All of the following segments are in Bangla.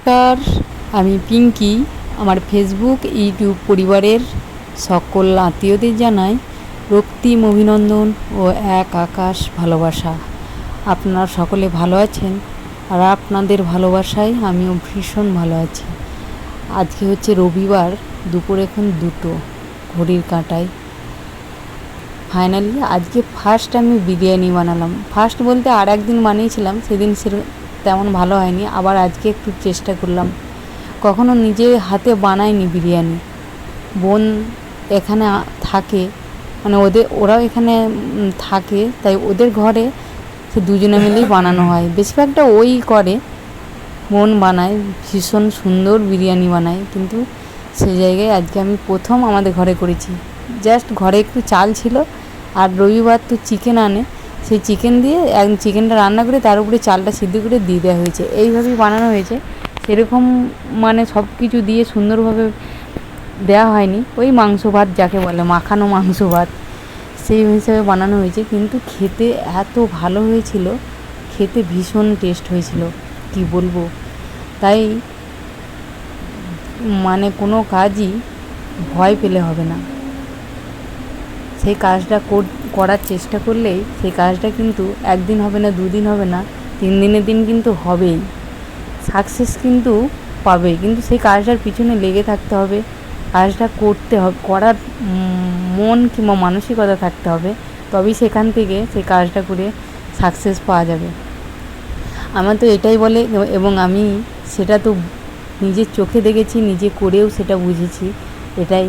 নমস্কার, আমি পিঙ্কি। আমার ফেসবুক ইউটিউব পরিবারের সকল আত্মীয়দের জানাই রক্তিম অভিনন্দন ও এক আকাশ ভালোবাসা। আপনারা সকলে ভালো আছেন, আর আপনাদের ভালোবাসায় আমিও ভীষণ ভালো আছি। আজকে হচ্ছে রবিবার, দুপুর এখন 2টো ঘড়ির কাঁটায়। ফাইনালি আজকে ফার্স্ট আমি বিরিয়ানি বানালাম। ফার্স্ট বলতে আর একদিন বানিয়েছিলাম, সেদিন তেমন ভালো হয়নি। আবার আজকে একটু চেষ্টা করলাম। কখনো নিজে হাতে বানাইনি বিরিয়ানি। বোন এখানে থাকে, মানে ওরাও এখানে থাকে, তাই ওদের ঘরে সে দুজনে মিলেই বানানো হয়। বেশিরভাগটা ওই করে, বোন বানায়, ভীষণ সুন্দর বিরিয়ানি বানায়। কিন্তু সেই জায়গায় আজকে আমি প্রথম আমাদের ঘরে করেছি। জাস্ট ঘরে একটু চাল ছিল, আর রবিবার তো চিকেন আনে, সেই চিকেন দিয়ে চিকেনটা রান্না করে তার উপরে চালটা সিদ্ধ করে দিয়ে দেওয়া হয়েছে। এইভাবেই বানানো হয়েছে, সেরকম মানে সব কিছু দিয়ে সুন্দরভাবে দেওয়া হয়নি। ওই মাংস ভাত যাকে বলে, মাখানো মাংস ভাত, সেই হিসাবে বানানো হয়েছে। কিন্তু খেতে এত ভালো হয়েছিল, খেতে ভীষণ টেস্ট হয়েছিল, কি বলবো। তাই মানে কোনো কাজই ভয় পেলে হবে না। সেই কাজটা করার চেষ্টা করলেই সেই কাজটা কিন্তু একদিন হবে না, 2 দিন হবে না, 3 দিনের দিন কিন্তু হবেই, সাকসেস কিন্তু পাবেই। কিন্তু সেই কাজটার পিছনে লেগে থাকতে হবে, কাজটা করতে হবে, করার মন কিংবা মানসিকতা থাকতে হবে, তবেই সেখান থেকে সেই কাজটা করে সাকসেস পাওয়া যাবে। আমার তো এটাই বলে, এবং আমি সেটা তো নিজের চোখে দেখেছি, নিজে করেও সেটা বুঝেছি। এটাই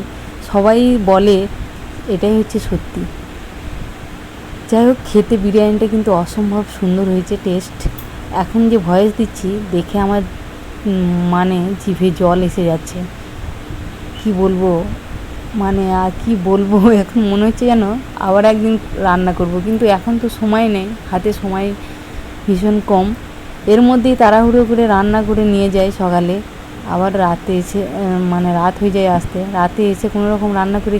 সবাই বলে, এটাই হচ্ছে সত্যি। যাই হোক, খেতে বিরিয়ানিটা কিন্তু অসম্ভব সুন্দর হয়েছে টেস্ট। এখন যে ভয়েস দিচ্ছি দেখে আমার মানে জিভে জল এসে যাচ্ছে, কি বলবো, মানে আর কি বলবো। এখন মনে হচ্ছে যেন আবার একদিন রান্না করব, কিন্তু এখন তো সময় নেই, হাতে সময় ভীষণ কম। এর মধ্যেই তাড়াহুড়ো করে রান্না করে নিয়ে যাই সকালে, আবার রাতে এসে মানে রাত হয়ে যায় আসতে, রাতে এসে কোনো রকম রান্না করে